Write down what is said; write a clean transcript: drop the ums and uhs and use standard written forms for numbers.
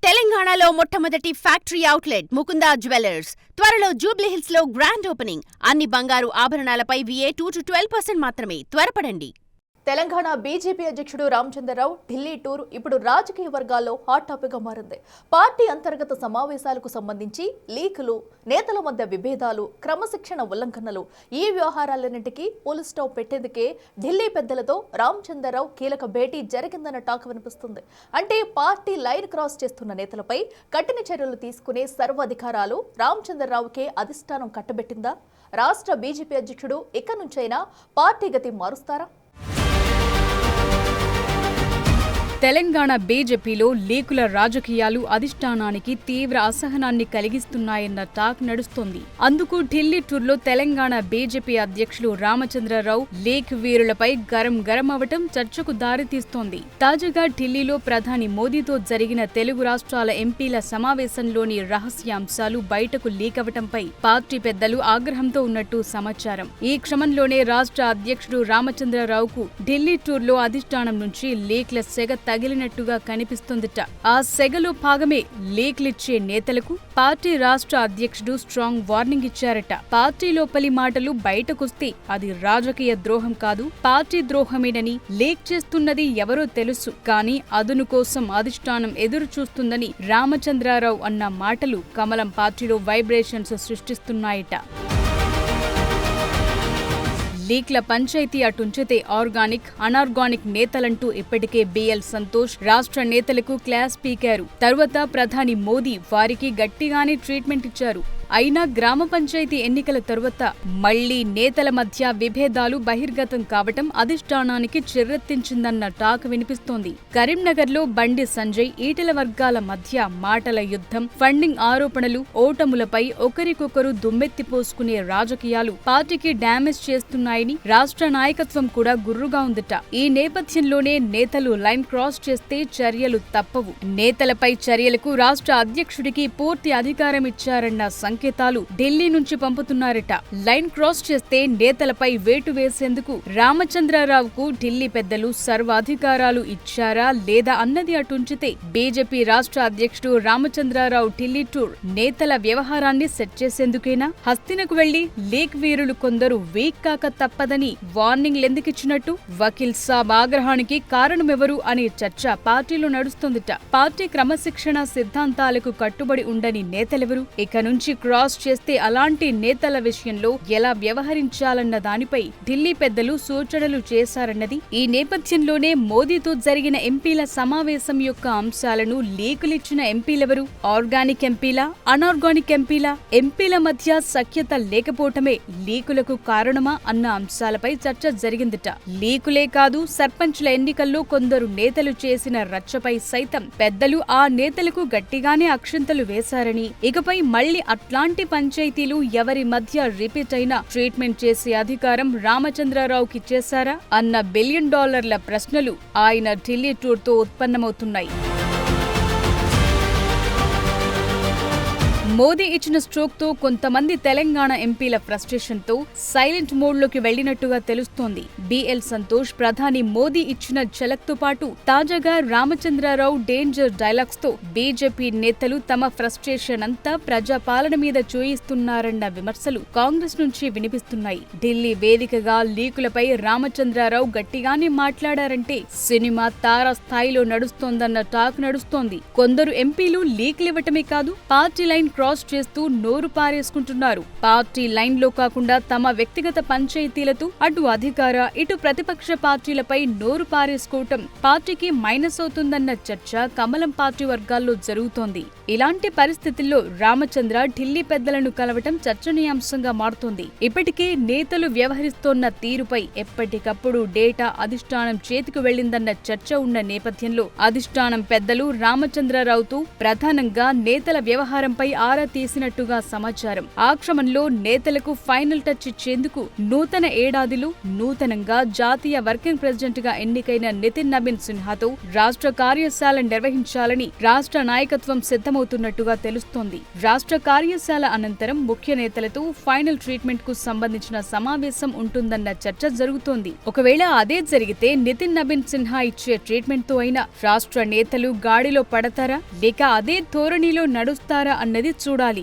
తెలంగాణలో మొట్టమొదటి factory outlet Mukunda jewellers త్వరలో జూబ్లీహిల్స్ లో గ్రాండ్ ఓపెనింగ్. అన్ని బంగారు ఆభరణాలపై VA 2-12% మాత్రమే. త్వరపడండి. తెలంగాణ బీజేపీ అధ్యక్షుడు రామచంద్రరావు ఢిల్లీ టూర్ ఇప్పుడు రాజకీయ వర్గాల్లో హాట్ టాపిక్గా మారింది. పార్టీ అంతర్గత సమావేశాలకు సంబంధించి లీకులు, నేతల మధ్య విభేదాలు, క్రమశిక్షణ ఉల్లంఘనలు, ఈ వ్యవహారాలన్నింటికీ ఫుల్ స్టాప్ పెట్టేందుకే ఢిల్లీ పెద్దలతో రామచంద్రరావు కీలక భేటీ జరిగిందన్న టాక్ వినిపిస్తుంది. అంటే పార్టీ లైన్ క్రాస్ చేస్తున్న నేతలపై కఠిన చర్యలు తీసుకునే సర్వాధికారాలు రామచంద్రరావుకే అధిష్టానం కట్టబెట్టిందా? రాష్ట్ర బీజేపీ అధ్యక్షుడు ఇక నుంచైనా పార్టీ గతి మారుస్తారా? తెలంగాణ బీజేపీలో లీకుల రాజకీయాలు అధిష్టానానికి తీవ్ర అసహనాన్ని కలిగిస్తున్నాయన్న టాక్ నడుస్తోంది. అందుకు ఢిల్లీ టూర్లో తెలంగాణ బీజేపీ అధ్యక్షులు రామచంద్రరావు లీక్ వీరులపై గరం అవటం చర్చకు దారితీస్తోంది. తాజాగా ఢిల్లీలో ప్రధాని మోదీతో జరిగిన తెలుగు రాష్ట్రాల ఎంపీల సమావేశంలోని రహస్యాంశాలు బయటకు లీక్ అవటంపై పార్టీ పెద్దలు ఆగ్రహంతో ఉన్నట్టు సమాచారం. ఈ క్రమంలోనే రాష్ట్ర అధ్యక్షుడు రామచంద్రరావుకు ఢిల్లీ టూర్లో అధిష్టానం నుంచి లీక్ల సెగ తగిలినట్టుగా కనిపిస్తుందట. ఆ సెగలో భాగమే లీక్లిచ్చే నేతలకు పార్టీ రాష్ట్ర అధ్యక్షుడు స్ట్రాంగ్ వార్నింగ్ ఇచ్చారట. పార్టీ లోపలి మాటలు బయటకొస్తే అది రాజకీయ ద్రోహం కాదు, పార్టీ ద్రోహమేనని, లీక్ చేస్తున్నది ఎవరో తెలుసు, కానీ అదును కోసం అధిష్టానం ఎదురు చూస్తుందని రామచంద్రరావు అన్న మాటలు కమలం పార్టీలో వైబ్రేషన్స్ సృష్టిస్తున్నాయట. లీక్ల పంచాయతీ అటుంచితే ఆర్గానిక్, అనార్గానిక్ నేతలంటూ ఇప్పటికే BL సంతోష్ రాష్ట్ర నేతలకు క్లాస్ పీకారు. తరువాత ప్రధాని మోదీ వారికి గట్టిగానే ట్రీట్మెంట్ ఇచ్చారు. అయినా గ్రామ పంచాయతీ ఎన్నికల తరువాత మళ్లీ నేతల మధ్య విభేదాలు బహిర్గతం కావటం అధిష్టానానికి చిర్రెత్తించిందన్న టాక్ వినిపిస్తోంది. కరీంనగర్లో బండి సంజయ్, ఈటెల వర్గాల మధ్య మాటల యుద్ధం, ఫండింగ్ ఆరోపణలు, ఓటములపై ఒకరికొకరు దుమ్మెత్తిపోసుకునే రాజకీయాలు పార్టీకి డ్యామేజ్ చేస్తున్నాయని రాష్ట్ర నాయకత్వం కూడా గుర్రుగా ఉందట. ఈ నేపథ్యంలోనే నేతలు లైన్ క్రాస్ చేస్తే చర్యలు తప్పవు. నేతలపై చర్యలకు రాష్ట్ర అధ్యక్షుడికి పూర్తి అధికారం ఇచ్చారన్న సంకేతాలు ఢిల్లీ నుంచి పంపుతున్నారట. లైన్ క్రాస్ చేస్తే నేతలపై వేటు వేసేందుకు రామచంద్రరావుకు ఢిల్లీ పెద్దలు సర్వాధికారాలు ఇచ్చారా లేదా అన్నది అటుంచితే బీజేపీ రాష్ట్ర అధ్యక్షుడు రామచంద్రరావు ఢిల్లీ టూర్ నేతల వ్యవహారాన్ని సెట్ చేసేందుకేనా? హస్తినకు వెళ్లి లీక్ వీరులు కొందరు వీక్ కాక తప్పదని వార్నింగ్లెందుకిచ్చినట్టు? వకీల్ సాబ్ ఆగ్రహానికి కారణమెవరు అనే చర్చ పార్టీలో నడుస్తోందట. పార్టీ క్రమశిక్షణ సిద్ధాంతాలకు కట్టుబడి ఉండని నేతలెవరు? ఇక నుంచి క్రాస్ చేస్తే అలాంటి నేతల విషయంలో ఎలా వ్యవహరించాలన్న దానిపై ఢిల్లీ పెద్దలు సూచనలు చేశారన్నది. ఈ నేపథ్యంలోనే మోదీతో జరిగిన ఎంపీల సమావేశం యొక్క అంశాలను లీకులిచ్చిన ఎంపీలెవరు? Organic ఎంపీలా, inorganic ఎంపీలా? ఎంపీల మధ్య సఖ్యత లేకపోవటమే లీకులకు కారణమా అన్న అంశాలపై చర్చ జరిగిందట. లీకులే కాదు, సర్పంచ్ల ఎన్నికల్లో కొందరు నేతలు చేసిన రచ్చపై సైతం పెద్దలు ఆ నేతలకు గట్టిగానే అక్షింతలు వేశారని, ఇకపై మళ్లీ అట్లాంటి పంచాయతీలు ఎవరి మధ్య రిపీట్ అయినా ట్రీట్మెంట్ చేసే అధికారం రామచంద్రరావుకి చేశారా అన్న $1 బిలియన్ ప్రశ్నలు ఆయన ఢిల్లీ టూర్తో ఉత్పన్నమవుతున్నాయి. మోదీ ఇచ్చిన స్ట్రోక్తో కొంతమంది తెలంగాణ ఎంపీల ఫ్రస్ట్రేషన్తో సైలెంట్ మోడ్లోకి వెళ్లినట్టుగా తెలుస్తోంది. BL సంతోష్ ప్రధాని మోదీ ఇచ్చిన ఝలక్తో పాటు తాజాగా రామచంద్రరావు డేంజర్ డైలాగ్స్తో బీజేపీ నేతలు తమ ఫ్రస్ట్రేషన్ అంతా ప్రజాపాలన మీద చూయిస్తున్నారన్న విమర్శలు కాంగ్రెస్ నుంచి వినిపిస్తున్నాయి. ఢిల్లీ వేదికగా లీకులపై రామచంద్రరావు గట్టిగానే మాట్లాడారంటే సినిమా తారా స్థాయిలో నడుస్తోందన్న టాక్ నడుస్తోంది. కొందరు ఎంపీలు లీక్లివ్వటమే కాదు, పార్టీ లైన్ క్రాస్ చేస్తూ నోరు పారేసుకుంటున్నారు. పార్టీ లైన్ లో కాకుండా తమ వ్యక్తిగత పంచాయతీలతో అటు అధికార, ఇటు ప్రతిపక్ష పార్టీలపై నోరు పారేసుకోవటం పార్టీకి మైనస్ అవుతుందన్న చర్చ కమలం పార్టీ వర్గాల్లో జరుగుతోంది. ఇలాంటి పరిస్థితుల్లో రామచంద్ర ఢిల్లీ పెద్దలను కలవటం చర్చనీయాంశంగా మారుతోంది. ఇప్పటికే నేతలు వ్యవహరిస్తోన్న తీరుపై ఎప్పటికప్పుడు డేటా అధిష్టానం చేతికి వెళ్లిందన్న చర్చ ఉన్న నేపథ్యంలో అధిష్టానం పెద్దలు రామచంద్రరావుతో ప్రధానంగా నేతల వ్యవహారంపై ఆరా తీసినట్టుగా సమాచారం. ఆ క్రమంలో నేతలకు ఫైనల్ టచ్ ఇచ్చేందుకు నూతన ఏడాదిలో నూతనంగా జాతీయ వర్కింగ్ ప్రెసిడెంట్ గా ఎన్నికైన నితిన్ నబీన్ సిన్హాతో రాష్ట్ర కార్యశాల నిర్వహించాలని రాష్ట్ర నాయకత్వం సిద్ధమవుతున్నట్టుగా తెలుస్తోంది. రాష్ట్ర కార్యశాల అనంతరం ముఖ్య నేతలతో ఫైనల్ ట్రీట్మెంట్ కు సంబంధించిన సమావేశం ఉంటుందన్న చర్చ జరుగుతోంది. ఒకవేళ అదే జరిగితే నితిన్ నబీన్ సిన్హా ఇచ్చే ట్రీట్మెంట్ తో అయినా రాష్ట్ర నేతలు గాడిలో పడతారా లేక అదే ధోరణిలో నడుస్తారా అన్నది చూడాలి.